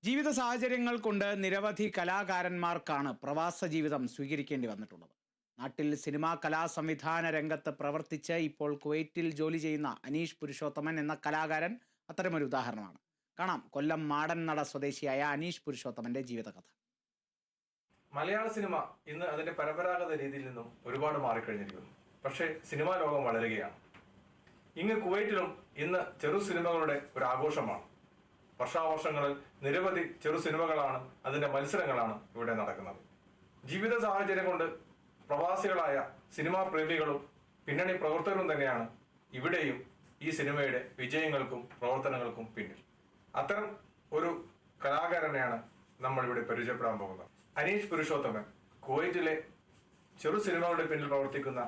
ജീവിത സാഹചര്യങ്ങൾ കൊണ്ട് നിരവധി കലാകാരന്മാർക്കാണ് പ്രവാസ ജീവിതം സ്വീകരിക്കേണ്ടി വന്നിട്ടുള്ളത്. നാട്ടിൽ സിനിമാ കലാ സംവിധാന രംഗത്ത് പ്രവർത്തിച്ച് ഇപ്പോൾ കുവൈറ്റിൽ ജോലി ചെയ്യുന്ന അനീഷ് പുരുഷോത്തമൻ എന്ന കലാകാരൻ അത്തരമൊരു ഉദാഹരണമാണ്. കാണാം കൊല്ലം മാടൻനട സ്വദേശിയായ അനീഷ് പുരുഷോത്തമന്റെ ജീവിതകഥ. മലയാള സിനിമ ഇന്ന് അതിന്റെ പരമ്പരാഗത രീതിയിൽ നിന്നും ഒരുപാട് മാറിക്കഴിഞ്ഞിരിക്കുന്നു. പക്ഷേ സിനിമാ ലോകം വളരുകയാണ്. ഇങ്ങ് കുവൈറ്റിലും ഇന്ന് ചെറു സിനിമകളുടെ ഒരു ആഘോഷമാണ്. വർഷാവർഷങ്ങളിൽ നിരവധി ചെറു സിനിമകളാണ്, അതിന്റെ മത്സരങ്ങളാണ് ഇവിടെ നടക്കുന്നത്. ജീവിത സാഹചര്യം കൊണ്ട് പ്രവാസികളായ സിനിമാ പ്രേമികളും പിന്നണി പ്രവർത്തകരും തന്നെയാണ് ഇവിടെയും ഈ സിനിമയുടെ വിജയങ്ങൾക്കും പ്രവർത്തനങ്ങൾക്കും പിന്നിൽ. അത്തരം ഒരു കലാകാരനെയാണ് നമ്മൾ ഇവിടെ പരിചയപ്പെടാൻ പോകുന്നത്. അനീഷ് പുരുഷോത്തമൻ, കുവൈറ്റിലെ ചെറു സിനിമകളുടെ പിന്നിൽ പ്രവർത്തിക്കുന്ന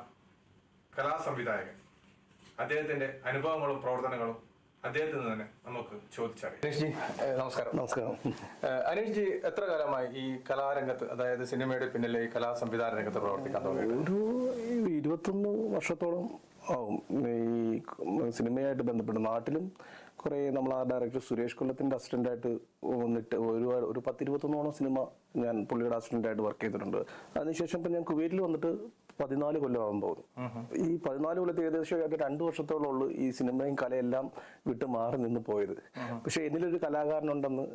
കലാസംവിധായകൻ. അദ്ദേഹത്തിന്റെ അനുഭവങ്ങളും പ്രവർത്തനങ്ങളും അദ്ദേഹത്തിന് തന്നെ നമുക്ക് ചോദിച്ചറിയാം. അനീഷ് ജി, നമസ്കാരം. നമസ്കാരം. അനീഷ് ജി, എത്ര കാലമായി ഈ കലാരംഗത്ത്, അതായത് സിനിമയുടെ പിന്നിലെ ഈ കലാ സംവിധാന രംഗത്ത് പ്രവർത്തിക്കാൻ തുടങ്ങിയത്? ഒരു 21 വർഷത്തോളം ആവും ഈ സിനിമയായിട്ട് ബന്ധപ്പെട്ട്. നാട്ടിലും കുറേ നമ്മൾ ആ ഡയറക്ടർ സുരേഷ് കൊല്ലത്തിന്റെ അസിസ്റ്റന്റായിട്ട് വന്നിട്ട് ഒരു 10-21 സിനിമ ഞാൻ പുള്ളിയുടെ അസിസ്റ്റന്റായിട്ട് വർക്ക് ചെയ്തിട്ടുണ്ട്. അതിനുശേഷം ഇപ്പം ഞാൻ കുവൈറ്റിൽ വന്നിട്ട് 14 കൊല്ലമാകാൻ പോകുന്നു. ഈ 14 കൊല്ലത്തെ ഏകദേശം 2 വർഷത്തോളം ഉള്ളു ഈ സിനിമയും കലയെല്ലാം വിട്ട് മാറി നിന്ന് പോയത്. പക്ഷെ എന്നിലൊരു കലാകാരനുണ്ടെന്ന്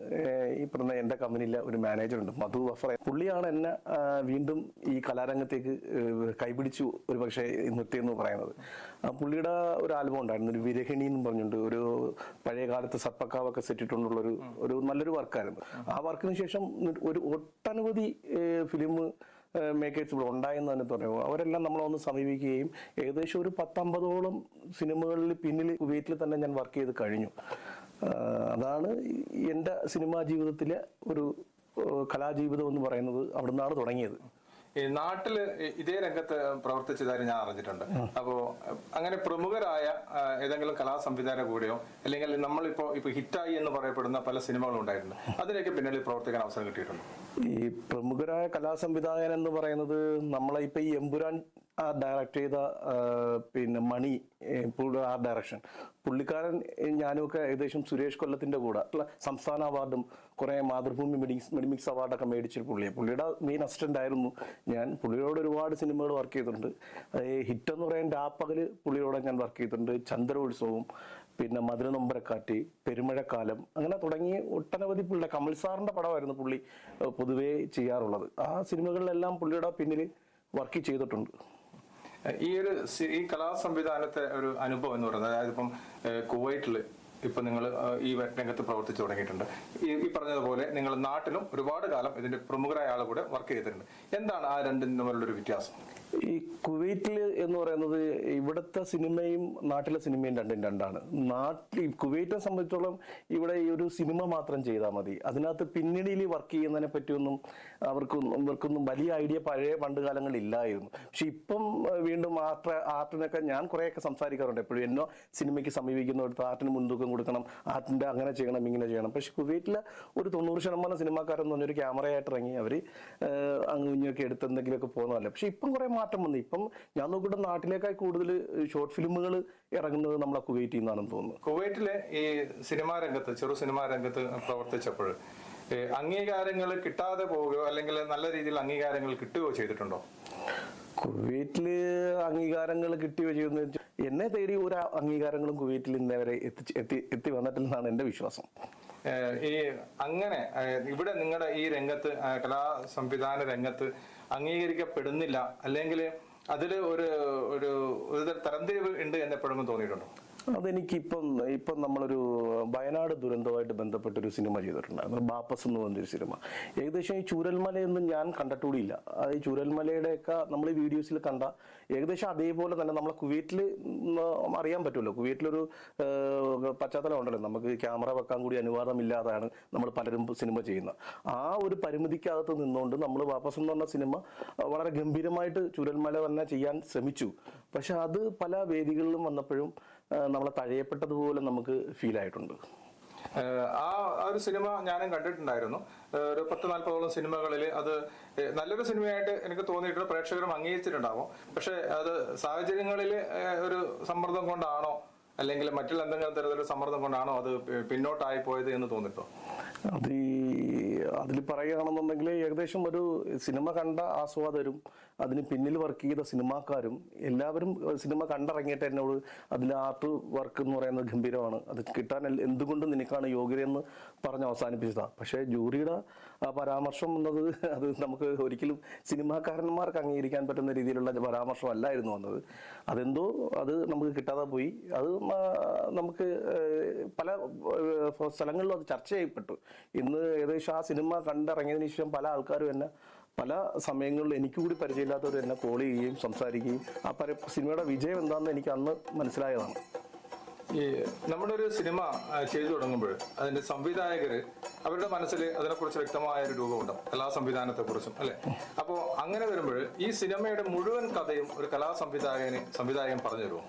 ഈ പറഞ്ഞ എൻ്റെ കമ്പനിയിലെ ഒരു മാനേജറുണ്ട്, മധു വഫർ. പുള്ളിയാണ് എന്നെ വീണ്ടും ഈ കലാരംഗത്തേക്ക് കൈപിടിച്ചു ഒരു പക്ഷേ നിർത്തിയെന്ന് പറയുന്നത്. പുള്ളിയുടെ ഒരു ആൽബം ഉണ്ടായിരുന്നു, ഒരു വിരഹിണി എന്ന് പറഞ്ഞുകൊണ്ട്, ഒരു പഴയ കാലത്ത് സർപ്പക്കാവൊക്കെ സെറ്റിട്ടുള്ള ഒരു നല്ലൊരു വർക്കായിരുന്നു. ആ വർക്കിന് ശേഷം ഒരു ഒട്ടനവധി ഫിലിം മേക്കേഴ്സ് ഇവിടെ ഉണ്ടായെന്ന് തന്നെ പറയുമോ. അവരെല്ലാം നമ്മളൊന്ന് സമീപിക്കുകയും ഏകദേശം ഒരു 10-50ഓളം സിനിമകളിൽ പിന്നിൽ കുവൈറ്റിൽ തന്നെ ഞാൻ വർക്ക് ചെയ്ത് കഴിഞ്ഞു. അതാണ് എൻ്റെ സിനിമാ ജീവിതത്തിലെ ഒരു കലാജീവിതം എന്ന് പറയുന്നത്. അവിടെ നിന്നാണ് തുടങ്ങിയത്. ഈ നാട്ടില് ഇതേ രംഗത്ത് പ്രവർത്തിച്ചതായി ഞാൻ അറിഞ്ഞിട്ടുണ്ട്. അപ്പോ അങ്ങനെ പ്രമുഖരായ ഏതെങ്കിലും കലാ സംവിധായകരുടെ കൂടെയോ അല്ലെങ്കിൽ നമ്മളിപ്പോ ഹിറ്റായി എന്ന് പറയപ്പെടുന്ന പല സിനിമകളും ഉണ്ടായിട്ടുണ്ട്, അതിനൊക്കെ പിന്നിൽ പ്രവർത്തിക്കാൻ അവസരം കിട്ടിയിട്ടുണ്ട്? ഈ പ്രമുഖരായ കലാ സംവിധായകൻ എന്ന് പറയുന്നത് നമ്മളെ ഇപ്പൊ ഈ എമ്പുരാൻ ഡയറക്ട് ചെയ്ത പിന്നെ മണി ആ ഡയറക്ഷൻ പുള്ളിക്കാരൻ ഞാനുമൊക്കെ ഏകദേശം സുരേഷ് കൊല്ലത്തിന്റെ കൂടെ സംസ്ഥാന അവാർഡും കുറെ മാതൃഭൂമി മെഡിമിക്സ് അവാർഡൊക്കെ മേടിച്ചിട്ട് പുള്ളിയുടെ മെയിൻ അസിസ്റ്റന്റ് ആയിരുന്നു ഞാൻ. പുള്ളിയോട് ഒരുപാട് സിനിമകൾ വർക്ക് ചെയ്തിട്ടുണ്ട്. ഹിറ്റ് എന്ന് പറയാൻ രാപ്പകല് പുള്ളിയോടെ ഞാൻ വർക്ക് ചെയ്തിട്ടുണ്ട്. ചന്ദ്രോത്സവം, പിന്നെ മധുരനൊമ്പരക്കാറ്റ്, പെരുമഴക്കാലം, അങ്ങനെ തുടങ്ങി ഒട്ടനവധി പുള്ളിയുടെ കമൽ സാറിന്റെ പടമായിരുന്നു പുള്ളി പൊതുവേ ചെയ്യാറുള്ളത്. ആ സിനിമകളിലെല്ലാം പുള്ളിയുടെ പിന്നിൽ വർക്ക് ചെയ്തിട്ടുണ്ട്. ഈ കലാ സംവിധാനത്തെ ഒരു അനുഭവം എന്ന് പറയുന്നത്, അതായത് ഇപ്പം കുവൈറ്റില് ഇപ്പൊ നിങ്ങൾ ഈ രംഗത്ത് പ്രവർത്തിച്ചു തുടങ്ങിയിട്ടുണ്ട്. ഈ പറഞ്ഞതുപോലെ നിങ്ങൾ നാട്ടിലും ഒരുപാട് കാലം ഇതിന്റെ പ്രമുഖരായ ആളുകൾ കൂടെ വർക്ക് ചെയ്തിട്ടുണ്ട്. എന്താണ് ആ രണ്ടിനും തമ്മിലുള്ളൊരു വ്യത്യാസം? ഈ കുവൈറ്റിൽ എന്ന് പറയുന്നത് ഇവിടുത്തെ സിനിമയും നാട്ടിലെ സിനിമയും രണ്ടാണ്. കുവൈറ്റിനെ സംബന്ധിച്ചോളം ഇവിടെ ഈ ഒരു സിനിമ മാത്രം ചെയ്താൽ മതി. അതിനകത്ത് പിന്നണിയിൽ വർക്ക് ചെയ്യുന്നതിനെ പറ്റിയൊന്നും അവർക്കൊന്നും വലിയ ഐഡിയ പഴയ പണ്ട് കാലങ്ങളിൽ ഇല്ലായിരുന്നു. പക്ഷെ ഇപ്പം വീണ്ടും ആർട്ടിനൊക്കെ ഞാൻ കുറേയൊക്കെ സംസാരിക്കാറുണ്ട്. എപ്പോഴും എന്നോ സിനിമയ്ക്ക് സമീപിക്കുന്നിടത്ത് ആർട്ടിന് മുൻതൂക്കം കൊടുക്കണം, ആർട്ടിന്റെ അങ്ങനെ ചെയ്യണം, ഇങ്ങനെ ചെയ്യണം. പക്ഷെ കുവൈറ്റിലെ ഒരു 90% സിനിമാക്കാരെന്ന് പറഞ്ഞൊരു ക്യാമറയായിട്ട് ഇറങ്ങി അവർ അങ്ങുഞ്ഞൊക്കെ എടുത്ത് എന്തെങ്കിലുമൊക്കെ പോകുന്നതല്ല. പക്ഷെ ഇപ്പം കുറെ മാറ്റം വന്നു. ഇപ്പം ഞാൻ നോക്കിയിട്ട് നാട്ടിലേക്കായി കൂടുതൽ ഷോർട്ട് ഫിലിമുകൾ ഇറങ്ങുന്നത് നമ്മളെ കുവൈറ്റിൽ നിന്നാണെന്ന് തോന്നുന്നു. കുവൈറ്റിലെ ഈ സിനിമാ രംഗത്ത്, ചെറു സിനിമാ രംഗത്ത് പ്രവർത്തിച്ചപ്പോൾ അംഗീകാരങ്ങൾ കിട്ടാതെ പോവുകയോ അല്ലെങ്കിൽ നല്ല രീതിയിൽ അംഗീകാരങ്ങൾ കിട്ടുകയോ ചെയ്തിട്ടുണ്ടോ? കുവൈറ്റില് അംഗീകാരങ്ങൾ കിട്ടുകയോ ചെയ്യുന്ന എന്നെ തേടി ഒരു അംഗീകാരങ്ങളും കുവൈറ്റിൽ ഇന്നവരെ എത്തി വന്നിട്ടില്ലെന്നാണ് എൻ്റെ വിശ്വാസം. ഈ അങ്ങനെ ഇവിടെ നിങ്ങളുടെ ഈ രംഗത്ത്, കലാ സംവിധാന രംഗത്ത് അംഗീകരിക്കപ്പെടുന്നില്ല, അല്ലെങ്കിൽ അതിൽ ഒരു തരംതിരിവ് ഉണ്ട് എന്ന് എപ്പോഴും തോന്നിയിട്ടുണ്ടോ? അതെനിക്കിപ്പം നമ്മളൊരു വയനാട് ദുരന്തമായിട്ട് ബന്ധപ്പെട്ടൊരു സിനിമ ചെയ്തിട്ടുണ്ടായിരുന്നു, ബാപ്പസ് എന്ന് പറഞ്ഞൊരു സിനിമ. ഏകദേശം ഈ ചൂരൽമലയൊന്നും ഞാൻ കണ്ടിട്ടുകൂടിയില്ല. ഈ ചൂരൽമലയുടെയൊക്കെ നമ്മൾ ഈ വീഡിയോസിൽ കണ്ട ഏകദേശം അതേപോലെ തന്നെ നമ്മളെ കുവൈറ്റിൽ അറിയാൻ പറ്റുമല്ലോ. കുവൈറ്റിലൊരു പശ്ചാത്തലം ഉണ്ടല്ലോ, നമുക്ക് ക്യാമറ വെക്കാൻ കൂടി അനുവാദമില്ലാതാണ് നമ്മൾ പലരും സിനിമ ചെയ്യുന്നത്. ആ ഒരു പരിമിതിക്കകത്ത് നിന്നുകൊണ്ട് നമ്മൾ ബാപ്പസ് എന്ന് പറഞ്ഞ സിനിമ വളരെ ഗംഭീരമായിട്ട് ചൂരൽമല തന്നെ ചെയ്യാൻ ശ്രമിച്ചു. പക്ഷെ അത് പല വേദികളിലും വന്നപ്പോഴും നമ്മളെ തഴയപ്പെട്ടതുപോലെ നമുക്ക് ഫീൽ ആയിട്ടുണ്ട്. ആ ഒരു സിനിമ ഞാനും കണ്ടിട്ടുണ്ടായിരുന്നു. ഒരു 10-40ഓളം സിനിമകളിൽ അത് നല്ലൊരു സിനിമയായിട്ട് എനിക്ക് തോന്നിയിട്ടുണ്ട്, പ്രേക്ഷകരും അംഗീകരിച്ചിട്ടുണ്ടാവും. പക്ഷെ അത് സാഹചര്യങ്ങളിൽ ഒരു സമ്മർദ്ദം കൊണ്ടാണോ അല്ലെങ്കിൽ മറ്റുള്ള എന്തെങ്കിലും തരത്തിലുള്ള സമ്മർദ്ദം കൊണ്ടാണോ അത് പിന്നോട്ടായി പോയത് എന്ന് തോന്നിട്ടോ? അതിൽ പറയുകയാണെന്നുണ്ടെങ്കിൽ ഏകദേശം ഒരു സിനിമ കണ്ട ആസ്വാദകരും അതിന് പിന്നിൽ വർക്ക് ചെയ്ത സിനിമാക്കാരും എല്ലാവരും സിനിമ കണ്ടിറങ്ങിയിട്ട് എന്നോട് അതിൽ ആർട്ട് വർക്ക് എന്ന് പറയുന്നത് ഗംഭീരമാണ്, അത് കിട്ടാൻ എന്തുകൊണ്ടും നിനക്കാണ് യോഗ്യതയെന്ന് പറഞ്ഞ് അവസാനിപ്പിച്ചതാണ്. പക്ഷേ ജൂറിയുടെ പരാമർശം എന്നത് അത് നമുക്ക് ഒരിക്കലും സിനിമാക്കാരന്മാർക്ക് അംഗീകരിക്കാൻ പറ്റുന്ന രീതിയിലുള്ള പരാമർശമല്ലായിരുന്നു വന്നത്. അതെന്തോ അത് നമുക്ക് കിട്ടാതെ പോയി. അത് നമുക്ക് പല സ്ഥലങ്ങളിലും അത് ചർച്ച ചെയ്യപ്പെട്ടു. ഇന്ന് ഏകദേശം ആ സിനിമ കണ്ടിറങ്ങിയതിനു ശേഷം പല ആൾക്കാരും എന്നെ പല സമയങ്ങളിൽ എനിക്ക് കൂടി പരിചയമില്ലാത്തവർ എന്നെ കോൾ ചെയ്യുകയും സംസാരിക്കുകയും ആ സിനിമയുടെ വിജയം എന്താണെന്ന് എനിക്ക് അന്ന് മനസ്സിലായതാണ്. ഈ നമ്മുടെ ഒരു സിനിമ ചെയ്തു തുടങ്ങുമ്പോൾ അതിന്റെ സംവിധായകര് അവരുടെ മനസ്സിൽ അതിനെക്കുറിച്ച് വ്യക്തമായ ഒരു രൂപമുണ്ടാവും, കലാ സംവിധാനത്തെ കുറിച്ചും അല്ലെ. അപ്പോൾ അങ്ങനെ വരുമ്പോൾ ഈ സിനിമയുടെ മുഴുവൻ കഥയും ഒരു കലാ സംവിധായകൻ പറഞ്ഞു തരുമോ?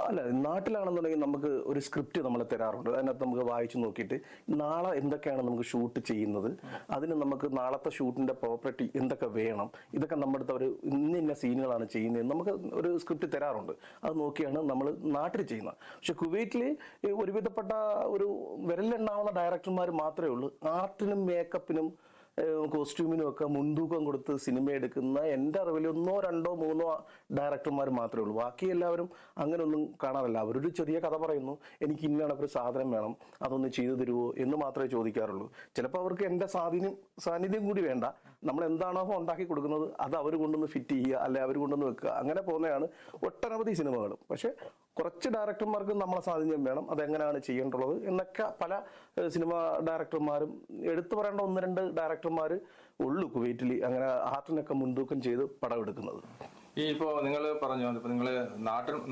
അല്ല, നാട്ടിലാണെന്നുണ്ടെങ്കിൽ നമുക്ക് ഒരു സ്ക്രിപ്റ്റ് നമ്മൾ തരാറുണ്ട്. അതിനകത്ത് നമുക്ക് വായിച്ചു നോക്കിയിട്ട് നാളെ എന്തൊക്കെയാണ് നമുക്ക് ഷൂട്ട് ചെയ്യുന്നത്, അതിന് നമുക്ക് നാളത്തെ ഷൂട്ടിന്റെ പ്രോപ്പർട്ടി എന്തൊക്കെ വേണം, ഇതൊക്കെ നമ്മുടെ അടുത്ത് ഒരു ഇന്ന സീനുകളാണ് ചെയ്യുന്നത് നമുക്ക് ഒരു സ്ക്രിപ്റ്റ് തരാറുണ്ട്. അത് നോക്കിയാണ് നമ്മൾ നാട്ടിൽ ചെയ്യുന്നത്. പക്ഷെ കുവൈറ്റിൽ ഒരുവിധപ്പെട്ട ഒരു വിരലിലെണ്ണാവുന്ന ഡയറക്ടർമാർ മാത്രമേ ഉള്ളൂ ആർട്ടിനും മേക്കപ്പിനും കോസ്റ്റ്യൂമിനും ഒക്കെ മുൻതൂക്കം കൊടുത്ത് സിനിമ എടുക്കുന്ന എൻ്റെ അറിവിൽ 1, 2, 3 ഡയറക്ടർമാർ മാത്രമേ ഉള്ളൂ. ബാക്കി എല്ലാവരും അങ്ങനെയൊന്നും കാണാറില്ല. അവരൊരു ചെറിയ കഥ പറയുന്നു, എനിക്ക് ഇന്ന ഒരു സാധനം വേണം, അതൊന്ന് ചെയ്തു തരുമോ എന്ന് മാത്രമേ ചോദിക്കാറുള്ളൂ. ചിലപ്പോൾ അവർക്ക് എൻ്റെ സാന്നിധ്യം കൂടി വേണ്ട, നമ്മൾ എന്താണോ ഉണ്ടാക്കി കൊടുക്കുന്നത് അത് അവർ കൊണ്ടൊന്ന് ഫിറ്റ് ചെയ്യുക, അല്ലെ അവർ കൊണ്ടൊന്ന് വെക്കുക, അങ്ങനെ പോകുന്നതാണ് ഒട്ടനവധി സിനിമകളും. പക്ഷെ കുറച്ച് ഡയറക്ടർമാർക്ക് നമ്മളെ സാന്നിധ്യം വേണം, അതെങ്ങനെയാണ് ചെയ്യേണ്ടുള്ളത് എന്നൊക്കെ പല സിനിമ ഡയറക്ടർമാരും എടുത്തു പറയേണ്ട 1, 2 ഡയറക്ടർമാർ ഉള്ളൂ കുവൈറ്റിൽ അങ്ങനെ ആർട്ടിനൊക്കെ മുൻതൂക്കം ചെയ്ത് പടമെടുക്കുന്നത്. ഈ ഇപ്പോൾ നിങ്ങൾ പറഞ്ഞു, ഇപ്പൊ നിങ്ങൾ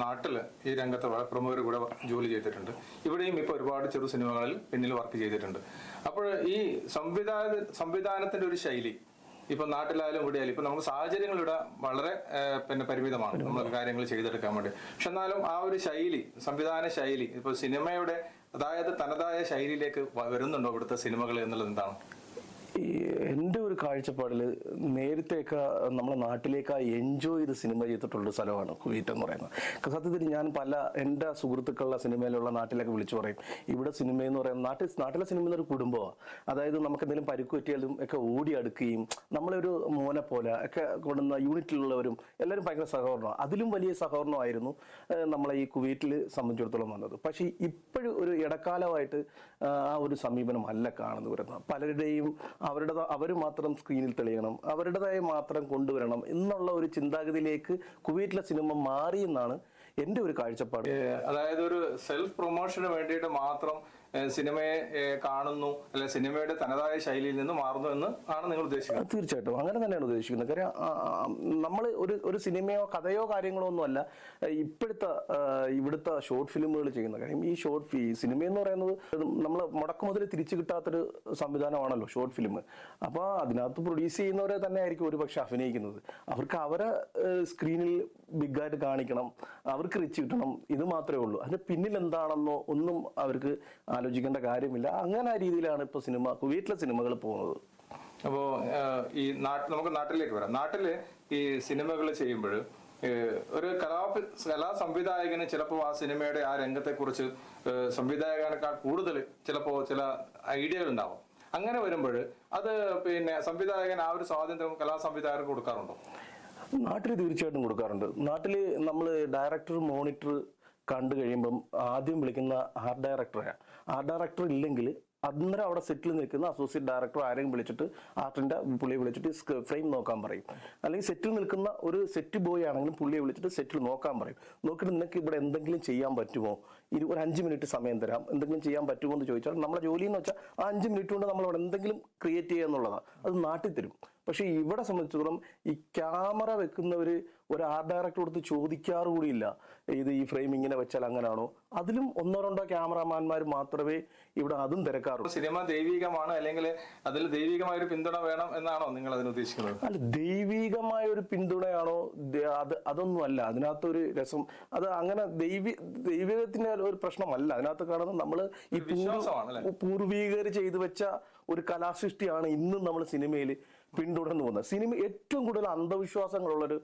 നാട്ടില് ഈ രംഗത്ത് പ്രമുഖർ കൂടെ ജോലി ചെയ്തിട്ടുണ്ട്. ഇവിടെയും ഇപ്പൊ ഒരുപാട് ചെറു സിനിമകളിൽ പിന്നിൽ വർക്ക് ചെയ്തിട്ടുണ്ട്. അപ്പോൾ ഈ സംവിധാനത്തിന്റെ ഒരു ശൈലി ഇപ്പൊ നാട്ടിലായാലും ഇവിടെയായാലും ഇപ്പൊ നമുക്ക് സാഹചര്യങ്ങൾ ഇവിടെ വളരെ പരിമിതമാണ് നമ്മൾ കാര്യങ്ങൾ ചെയ്തെടുക്കാൻ വേണ്ടി. പക്ഷെ എന്നാലും ആ ഒരു ശൈലി, സംവിധാന ശൈലി ഇപ്പൊ സിനിമയുടെ അതായത് തനതായ ശൈലിയിലേക്ക് വരുന്നുണ്ടോ ഇവിടുത്തെ സിനിമകൾ എന്നുള്ളത് എന്താണ്? എൻ്റെ ഒരു കാഴ്ചപ്പാടിൽ നേരത്തെയൊക്കെ നമ്മളെ നാട്ടിലേക്ക് എൻജോയ് ചെയ്ത് സിനിമ ചെയ്തിട്ടുള്ളൊരു സ്ഥലമാണ് കുവൈറ്റ് എന്ന് പറയുന്നത്. സത്യത്തിൽ ഞാൻ എൻ്റെ സുഹൃത്തുക്കളുടെ സിനിമയിലുള്ള നാട്ടിലൊക്കെ വിളിച്ചു പറയും, ഇവിടെ സിനിമ എന്ന് പറയുന്നത് നാട്ടിലെ സിനിമ എന്നൊരു കുടുംബമാണ്. അതായത് നമുക്ക് എന്തെങ്കിലും പരിക്ക് പറ്റിയാലും ഒക്കെ ഓടി അടുക്കുകയും നമ്മളൊരു മോനെ പോലെ ഒക്കെ കൊണ്ടുവന്ന യൂണിറ്റിലുള്ളവരും എല്ലാവരും ഭയങ്കര സഹകരണമാണ്. അതിലും വലിയ സഹകരണമായിരുന്നു നമ്മളെ ഈ കുവൈറ്റിൽ സംബന്ധിച്ചിടത്തോളം വന്നത്. പക്ഷേ ഇപ്പോഴും ഒരു ഇടക്കാലമായിട്ട് ആ ഒരു സമീപനം അല്ല കാണുന്നു വരുന്നത്. പലരുടെയും അവർ മാത്രം സ്ക്രീനിൽ തെളിയണം, അവരുടേതായ മാത്രം കൊണ്ടുവരണം എന്നുള്ള ഒരു ചിന്താഗതിയിലേക്ക് കുവൈറ്റിലെ സിനിമ മാറി എന്നാണ് എൻ്റെ ഒരു കാഴ്ചപ്പാട്. അതായത് ഒരു സെൽഫ് പ്രൊമോഷന് വേണ്ടിയിട്ട് മാത്രം സിനിമയെ കാണുന്നു, അല്ലെ സിനിമയുടെ തനതായ ശൈലിയിൽ നിന്ന് മാറുന്നു എന്ന് ആണ് നിങ്ങൾ ഉദ്ദേശിക്കുന്നത്? തീർച്ചയായിട്ടും അങ്ങനെ തന്നെയാണ് ഉദ്ദേശിക്കുന്നത്. കാര്യം നമ്മൾ ഒരു സിനിമയോ കഥയോ കാര്യങ്ങളോ ഒന്നും അല്ല ഇവിടുത്തെ ഷോർട്ട് ഫിലിമുകൾ ചെയ്യുന്ന കാര്യം. ഈ സിനിമ എന്ന് പറയുന്നത് നമ്മൾ മുടക്കുമുതൽ തിരിച്ചു കിട്ടാത്തൊരു സംവിധാനമാണല്ലോ ഷോർട്ട് ഫിലിം. അപ്പോൾ അതിനകത്ത് പ്രൊഡ്യൂസ് ചെയ്യുന്നവരെ തന്നെ ആയിരിക്കും ഒരുപക്ഷെ അഭിനയിക്കുന്നത്. അവർക്ക് അവരെ സ്ക്രീനിൽ ബിഗായിട്ട് കാണിക്കണം, അവർക്ക് റിച്ച് കിട്ടണം, ഇത് മാത്രമേ ഉള്ളൂ. അതിന് പിന്നിൽ എന്താണെന്നോ ഒന്നും അവർക്ക് ആലോചിക്കേണ്ട കാര്യമില്ല. അങ്ങനെ ആ രീതിയിലാണ് ഇപ്പൊ കുവൈറ്റിലെ സിനിമകൾ പോകുന്നത്. അപ്പോൾ ഈ നമുക്ക് നാട്ടിലേക്ക് വരാം. നാട്ടില് ഈ സിനിമകൾ ചെയ്യുമ്പോൾ ഒരു കലാ സംവിധായകന് ചിലപ്പോൾ ആ സിനിമയുടെ ആ രംഗത്തെ കുറിച്ച് സംവിധായകനേക്കാൾ കൂടുതൽ ചിലപ്പോൾ ചില ഐഡിയകൾ ഉണ്ടാവും. അങ്ങനെ വരുമ്പോൾ അത് സംവിധായകൻ ആ ഒരു സ്വാതന്ത്ര്യം കലാ സംവിധായകർക്ക് കൊടുക്കാറുണ്ടോ? നാട്ടിൽ തീർച്ചയായിട്ടും കൊടുക്കാറുണ്ട്. നാട്ടിൽ നമ്മൾ ഡയറക്ടർ മോണിറ്റർ കണ്ടു കഴിയുമ്പം ആദ്യം വിളിക്കുന്ന ആർട്ട് ഡയറക്ടറെയാണ്. ആർട്ട് ഡയറക്ടർ ഇല്ലെങ്കിൽ അന്നേരം അവിടെ സെറ്റിൽ നിൽക്കുന്ന അസോസിയേറ്റ് ഡയറക്ടർ ആരെയും വിളിച്ചിട്ട് ആർട്ടിന്റെ പുള്ളിയെ വിളിച്ചിട്ട് ഫ്രെയിം നോക്കാൻ പറയും. അല്ലെങ്കിൽ സെറ്റിൽ നിൽക്കുന്ന ഒരു സെറ്റ് ബോയ് ആണെങ്കിലും പുള്ളിയെ വിളിച്ചിട്ട് സെറ്റിൽ നോക്കാൻ പറയും. നോക്കിയിട്ട് നിനക്ക് ഇവിടെ എന്തെങ്കിലും ചെയ്യാൻ പറ്റുമോ, ഒരു 5 മിനിറ്റ് സമയം തരാം, എന്തെങ്കിലും ചെയ്യാൻ പറ്റുമോ എന്ന് ചോദിച്ചാൽ നമ്മളെ ജോലി എന്ന് വെച്ചാൽ ആ 5 മിനിറ്റ് കൊണ്ട് നമ്മൾ അവിടെ എന്തെങ്കിലും ക്രിയേറ്റ് ചെയ്യുക എന്നുള്ളതാണ്. അത് നാട്ടിൽ തരും. പക്ഷെ ഇവിടെ സംബന്ധിച്ചിടത്തോളം ഈ ക്യാമറ വെക്കുന്നവർ ഒരു ആർട്ട് ഡയറക്ടർ കൊടുത്ത് ചോദിക്കാറ് കൂടിയില്ല, ഈ ഫ്രെയിം ഇങ്ങനെ വെച്ചാൽ അങ്ങനെയാണോ. അതിലും 1, 2 ക്യാമറാമാന്മാർ മാത്രമേ ഇവിടെ അതും തിരക്കാറുള്ളൂ. സിനിമ ദൈവികമാണ്, അല്ലെങ്കിൽ അതിൽ ദൈവികമായ ഒരു പിന്തുണ വേണം എന്നാണോ നിങ്ങൾ അതിന് ഉദ്ദേശിക്കുന്നത്? അല്ല, ദൈവികമായ ഒരു പിന്തുണയാണോ അതൊന്നും അല്ല. അതിനകത്തൊരു രസം അത് അങ്ങനെ ദൈവികത്തിന്റെ ഒരു പ്രശ്നമല്ല. അതിനകത്ത് കാണുന്നത് നമ്മൾ ഈ പൂർവീകർ ചെയ്തു വെച്ച ഒരു കലാസൃഷ്ടിയാണ് ഇന്നും നമ്മൾ സിനിമയിൽ പിന്തുടർന്നു പോകുന്നത്. സിനിമ ഏറ്റവും കൂടുതൽ അന്ധവിശ്വാസങ്ങളുള്ളൊരു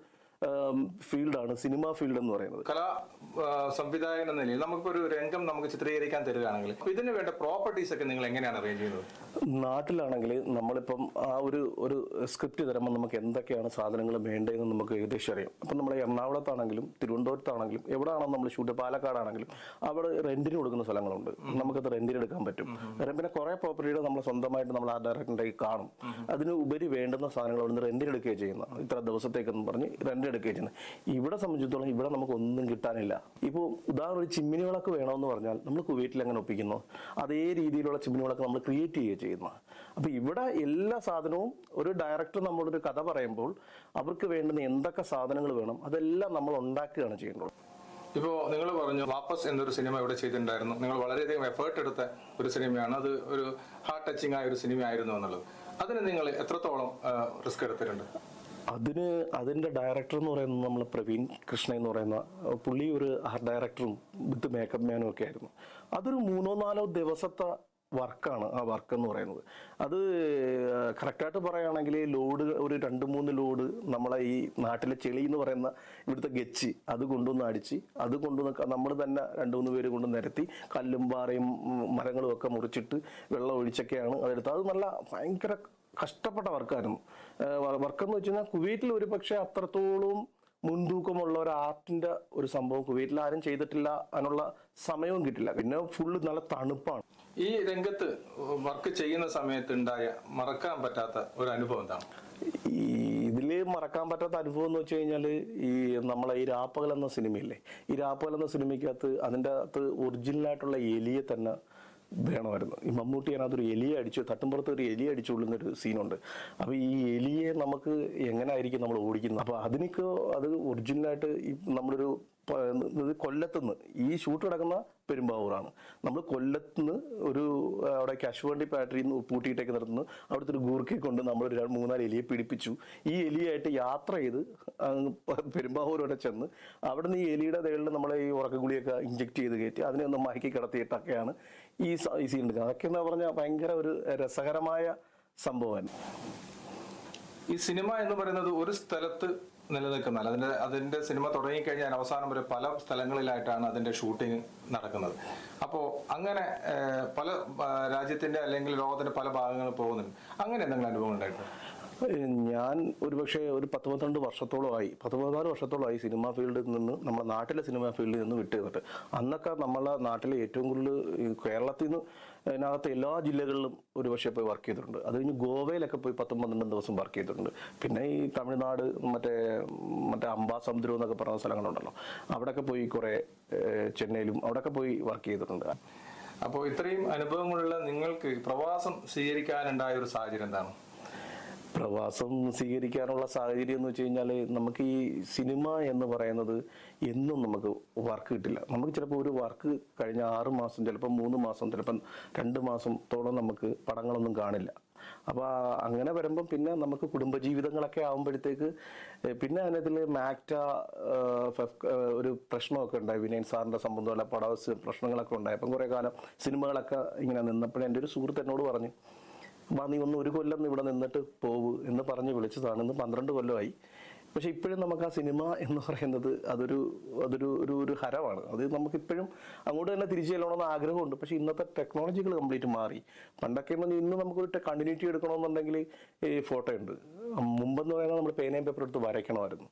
ഫീൽഡാണ് സിനിമ ഫീൽഡ് എന്ന് പറയുന്നത്. കലാ സംവിധായകൻ എന്ന നിലയിൽ നമുക്കിപ്പോൾ ഒരു രംഗം നമുക്ക് ചിത്രീകരിക്കാൻ തരികയാണെങ്കിൽ ഇതിന് വേണ്ട പ്രോപ്പർട്ടീസ് ഒക്കെ നിങ്ങൾ എങ്ങനെയാണ് അറേഞ്ച് ചെയ്യുന്നത്? നാട്ടിലാണെങ്കിൽ നമ്മളിപ്പം ആ ഒരു സ്ക്രിപ്റ്റ് തരുമ്പോൾ നമുക്ക് എന്തൊക്കെയാണ് സാധനങ്ങൾ വേണ്ടതെന്ന് നമുക്ക് ഏകദേശം അറിയാം. അപ്പം നമ്മൾ എറണാകുളത്താണെങ്കിലും തിരുവനന്തപുരത്താണെങ്കിലും എവിടെയാണോ നമ്മൾ ഷൂട്ട്, പാലക്കാടാണെങ്കിലും അവിടെ റെന്റിന് കൊടുക്കുന്ന സ്ഥലങ്ങളുണ്ട്. നമുക്കത് റെന്റിന് എടുക്കാൻ പറ്റും. പിന്നെ കുറെ പ്രോപ്പർട്ടികൾ നമ്മൾ സ്വന്തമായിട്ട് നമ്മൾ ആ ഡയറക്ടറിന്റെ കാണും. അതിന് ഉപരി വേണ്ടുന്ന സാധനങ്ങൾ അവിടുന്ന് റെന്റിന് എടുക്കുകയും ചെയ്യുന്ന, ഇത്ര ദിവസത്തേക്കെന്ന് പറഞ്ഞ് റെന്റ് എടുക്കുകയും ചെയ്യുന്നത്. ഇവിടെ സംബന്ധിച്ചിടത്തോളം ഇവിടെ നമുക്ക് ഒന്നും കിട്ടാനില്ല. ഇപ്പോൾ ഉദാഹരണം ഒരു ചിമ്മിനി വിളക്ക് വേണമെന്ന് പറഞ്ഞാൽ നമ്മൾ കുവൈറ്റിൽ എങ്ങനെ ഒപ്പിക്കുന്നു അതേ രീതിയിലുള്ള ചിമ്മിനി വിളക്ക് നമ്മൾ ക്രിയേറ്റ് ചെയ്യുക ചെയ്യുന്നു. അപ്പൊ ഇവിടെ എല്ലാ സാധനവും ഒരു ഡയറക്ടർ നമ്മളൊരു കഥ പറയുമ്പോൾ അവർക്ക് വേണ്ടുന്ന എന്തൊക്കെ സാധനങ്ങൾ വേണം അതെല്ലാം നമ്മൾ ഉണ്ടാക്കുകയാണ് ചെയ്യേണ്ടത്. ഇപ്പോൾ നിങ്ങൾ പറഞ്ഞു വാപ്പസ് എന്നൊരു സിനിമ ഇവിടെ ചെയ്തിട്ടുണ്ടായിരുന്നു. നിങ്ങൾ വളരെയധികം എഫേർട്ട് എടുത്ത ഒരു സിനിമയാണ് അത്. ഒരു ഹാർട്ട് ടച്ചിങ് ആയ ഒരു സിനിമ ആയിരുന്നു എന്നുള്ളത്. അതിന് നിങ്ങൾ എത്രത്തോളം റിസ്ക് എടുത്തിട്ടുണ്ട്? അതിന്റെ ഡയറക്ടർ എന്ന് പറയുന്നത് നമ്മൾ പ്രവീൺ കൃഷ്ണ എന്ന് പറയുന്ന പുള്ളി ഒരു ആർട്ട് ഡയറക്ടറും വിത്ത് മേക്കപ്പ് മാനും ഒക്കെ ആയിരുന്നു. അതൊരു 3-4 ദിവസത്തെ വർക്കാണ് ആ വർക്ക് എന്ന് പറയുന്നത്. അത് കറക്റ്റായിട്ട് പറയുകയാണെങ്കിൽ ലോഡ് ഒരു 2-3 ലോഡ് നമ്മളെ ഈ നാട്ടിലെ ചെളി എന്ന് പറയുന്ന ഇവിടുത്തെ ഗച്ചി അത് കൊണ്ടുവന്ന് അടിച്ച് അത് കൊണ്ടുവന്ന് നമ്മൾ തന്നെ 2-3 പേര് കൊണ്ട് നിരത്തി കല്ലും പാറയും മരങ്ങളും ഒക്കെ മുറിച്ചിട്ട് വെള്ളം ഒഴിച്ചൊക്കെയാണ് അതെടുത്തത്. അത് നല്ല ഭയങ്കര കഷ്ടപ്പെട്ട വർക്കായിരുന്നു. വർക്കെന്ന് വെച്ച് കഴിഞ്ഞാൽ കുവൈറ്റിൽ ഒരു പക്ഷേ അത്രത്തോളം മുൻതൂക്കമുള്ള ഒരു ആർട്ടിന്റെ ഒരു സംഭവം കുവൈറ്റിൽ ആരും ചെയ്തിട്ടില്ല. അതിനുള്ള സമയവും കിട്ടില്ല. പിന്നെ ഫുള്ള് നല്ല തണുപ്പാണ്. ഈ രംഗത്ത് വർക്ക് ചെയ്യുന്ന സമയത്ത് ഉണ്ടായ മറക്കാൻ പറ്റാത്ത ഒരു അനുഭവം എന്താണ്? ഇതില് മറക്കാൻ പറ്റാത്ത അനുഭവം എന്ന് വെച്ച് കഴിഞ്ഞാൽ ഈ നമ്മളെ ഈ രാപ്പകൽ എന്ന സിനിമയില്ലേ, ഈ രാപ്പകൽ എന്ന സിനിമയ്ക്കകത്ത് അതിൻ്റെ അകത്ത് ഒറിജിനലായിട്ടുള്ള എലിയെ തന്നെ വേണമായിരുന്നു. ഈ മമ്മൂട്ടി അതിനകത്തൊരു എലിയെ അടിച്ചു, തട്ടുമ്പുറത്ത് ഒരു എലിയെ അടിച്ചുകൊള്ളുന്നൊരു സീനുണ്ട്. അപ്പൊ ഈ എലിയെ നമുക്ക് എങ്ങനെ ആയിരിക്കും നമ്മൾ ഓടിക്കുന്നത്? അപ്പൊ അതിനൊക്കെ അത് ഒറിജിനലായിട്ട് ഈ നമ്മളൊരു കൊല്ലത്തുനിന്ന് ഈ ഷൂട്ട് കിടക്കുന്ന പെരുമ്പാവൂറാണ്. നമ്മൾ കൊല്ലത്തുനിന്ന് ഒരു അവിടെ കശുവണ്ടി ഫാക്ടറിയിൽ നിന്ന് പൂട്ടിയിട്ടേക്ക് നിർത്തുന്നു. അവിടുത്തെ ഒരു ഗൂർക്കയെ കൊണ്ട് നമ്മൾ 3-4 എലിയെ പിടിപ്പിച്ചു. ഈ എലിയായിട്ട് യാത്ര ചെയ്ത് പെരുമ്പാവൂർ വരെ ചെന്ന് അവിടെ നിന്ന് ഈ എലിയുടെ ദേളിൽ നമ്മളെ ഈ ഉറക്കഗുളിയൊക്കെ ഇഞ്ചെക്ട് ചെയ്ത് കയറ്റി അതിനെ ഒന്ന് മയക്കി കിടത്തിയിട്ടൊക്കെയാണ് ഈ സീൻ എടുക്കുന്നത്. അതൊക്കെ എന്ന് പറഞ്ഞാൽ ഭയങ്കര ഒരു രസകരമായ സംഭവമാണ്. ഈ സിനിമ എന്ന് പറയുന്നത് ഒരു സ്ഥലത്ത് നിലനിൽക്കുന്നതല്ല. അതിന്റെ സിനിമ തുടങ്ങിക്കഴിഞ്ഞാൽ അവസാനം വരെ പല സ്ഥലങ്ങളിലായിട്ടാണ് അതിന്റെ ഷൂട്ടിംഗ് നടക്കുന്നത്. അപ്പോൾ അങ്ങനെ പല രാജ്യത്തിന്റെ അല്ലെങ്കിൽ ലോകത്തിന്റെ പല ഭാഗങ്ങളിൽ പോകുന്നുണ്ട്. അങ്ങനെ എന്തെങ്കിലും അനുഭവം ഉണ്ടായിട്ടുണ്ട്? ഞാൻ ഒരുപക്ഷെ ഒരു 10-12 വർഷത്തോളമായി 14 വർഷത്തോളമായി സിനിമാ ഫീൽഡിൽ നിന്ന് നമ്മുടെ നാട്ടിലെ സിനിമാ ഫീൽഡിൽ നിന്ന് വിട്ടു നിന്നിട്ട്. അന്നൊക്കെ നമ്മളെ നാട്ടിലെ ഏറ്റവും കൂടുതൽ കേരളത്തിൽ നിന്ന് അതിനകത്ത് എല്ലാ ജില്ലകളിലും ഒരുപക്ഷെ പോയി വർക്ക് ചെയ്തിട്ടുണ്ട്. അത് കഴിഞ്ഞ് ഗോവയിലൊക്കെ പോയി 10-12 ദിവസം വർക്ക് ചെയ്തിട്ടുണ്ട്. പിന്നെ ഈ തമിഴ്നാട് മറ്റേ അംബാസമുദ്രം എന്നൊക്കെ പറഞ്ഞ സ്ഥലങ്ങളുണ്ടല്ലോ, അവിടെയൊക്കെ പോയി കുറെ ചെന്നൈയിലും അവിടെയൊക്കെ പോയി വർക്ക് ചെയ്തിട്ടുണ്ട്. അപ്പോൾ ഇത്രയും അനുഭവങ്ങളുള്ള നിങ്ങൾക്ക് പ്രവാസം സ്വീകരിക്കാനുണ്ടായ ഒരു സാഹചര്യം എന്താണ്? പ്രവാസം സ്വീകരിക്കാനുള്ള സാഹചര്യം എന്ന് വെച്ച് കഴിഞ്ഞാൽ നമുക്ക് ഈ സിനിമ എന്ന് പറയുന്നത് എന്നും നമുക്ക് വർക്ക് കിട്ടില്ല. നമുക്ക് ചിലപ്പോൾ ഒരു വർക്ക് കഴിഞ്ഞ 6 മാസം, ചിലപ്പോൾ 3 മാസം, ചിലപ്പം 2 മാസത്തോളം നമുക്ക് പടങ്ങളൊന്നും കാണില്ല. അപ്പോൾ അങ്ങനെ വരുമ്പം പിന്നെ നമുക്ക് കുടുംബജീവിതങ്ങളൊക്കെ ആകുമ്പോഴത്തേക്ക് പിന്നെ അതിനകത്തിൽ മാക്റ്റ ഒരു പ്രശ്നമൊക്കെ ഉണ്ടായി. വിനയൻ സാറിൻ്റെ സംബന്ധമല്ല പടവസ് പ്രശ്നങ്ങളൊക്കെ ഉണ്ടായി. അപ്പം കുറേ കാലം സിനിമകളൊക്കെ ഇങ്ങനെ നിന്നപ്പോഴേ എൻ്റെ ഒരു സുഹൃത്ത് എന്നോട് പറഞ്ഞു, നീ ഒന്ന് 1 കൊല്ലം ഇവിടെ നിന്നിട്ട് പോവൂ എന്ന് പറഞ്ഞ് വിളിച്ചതാണ്. ഇന്ന് 12 കൊല്ലമായി. പക്ഷെ ഇപ്പോഴും നമുക്ക് ആ സിനിമ എന്ന് പറയുന്നത് അതൊരു ഹരമാണ്. അത് നമുക്കിപ്പോഴും അങ്ങോട്ട് തന്നെ തിരിച്ചു ചെല്ലണമെന്ന് ആഗ്രഹമുണ്ട്. പക്ഷെ ഇന്നത്തെ ടെക്നോളജികൾ കംപ്ലീറ്റ് മാറി. പണ്ടൊക്കെ ഇന്ന് നമുക്കൊരു കണ്ടിന്യൂറ്റി എടുക്കണമെന്നുണ്ടെങ്കിൽ ഈ ഫോട്ടോ ഉണ്ട്. മുമ്പെന്ന് പറയുന്നത് നമ്മൾ പേനയും പേപ്പർ എടുത്ത് വരയ്ക്കണമായിരുന്നു.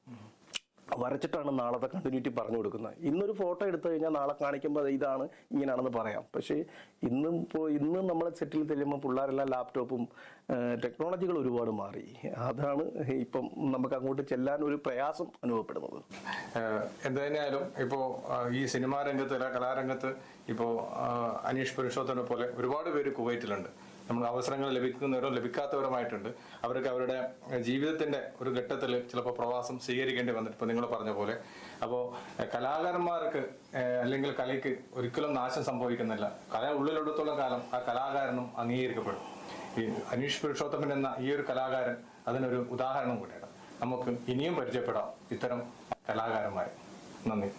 വരച്ചിട്ടാണ് നാളത്തെ കണ്ടിന്യൂറ്റി പറഞ്ഞു കൊടുക്കുന്നത്. ഇന്നൊരു ഫോട്ടോ എടുത്തു കഴിഞ്ഞാൽ നാളെ കാണിക്കുമ്പോൾ ഇതാണ് ഇങ്ങനെയാണെന്ന് പറയാം. പക്ഷേ ഇന്ന് നമ്മൾ സെറ്റിൽ തെല്ലുമ്പോൾ പിള്ളേരെല്ലാം ലാപ്ടോപ്പും ടെക്നോളജികൾ ഒരുപാട് മാറി. അതാണ് ഇപ്പം നമുക്ക് അങ്ങോട്ട് ചെല്ലാൻ ഒരു പ്രയാസം അനുഭവപ്പെടുന്നത്. എന്തായാലും ഇപ്പോൾ ഈ സിനിമാ രംഗത്ത് കലാരംഗത്ത് ഇപ്പോൾ അനീഷ് പുരുഷോത്തമനെ പോലെ ഒരുപാട് പേര് കുവൈറ്റിലുണ്ട്. നമ്മൾ അവസരങ്ങൾ ലഭിക്കുന്നവരോ ലഭിക്കാത്തവരുമായിട്ടുണ്ട്. അവർക്ക് അവരുടെ ജീവിതത്തിന്റെ ഒരു ഘട്ടത്തിൽ ചിലപ്പോൾ പ്രവാസം സ്വീകരിക്കേണ്ടി വന്നിട്ട് ഇപ്പോൾ നിങ്ങൾ പറഞ്ഞ പോലെ. അപ്പോൾ കലാകാരന്മാർക്ക് അല്ലെങ്കിൽ കലയ്ക്ക് ഒരിക്കലും നാശം സംഭവിക്കുന്നില്ല. കല ഉള്ളിലെടുത്തോളം കാലം ആ കലാകാരനും അംഗീകരിക്കപ്പെടും. ഈ അനീഷ് പുരുഷോത്തമൻ എന്ന ഈ ഒരു കലാകാരൻ അതിനൊരു ഉദാഹരണം കൂടിയാണ്. നമുക്ക് ഇനിയും പരിചയപ്പെടാം ഇത്തരം കലാകാരന്മാരെ. നന്ദി.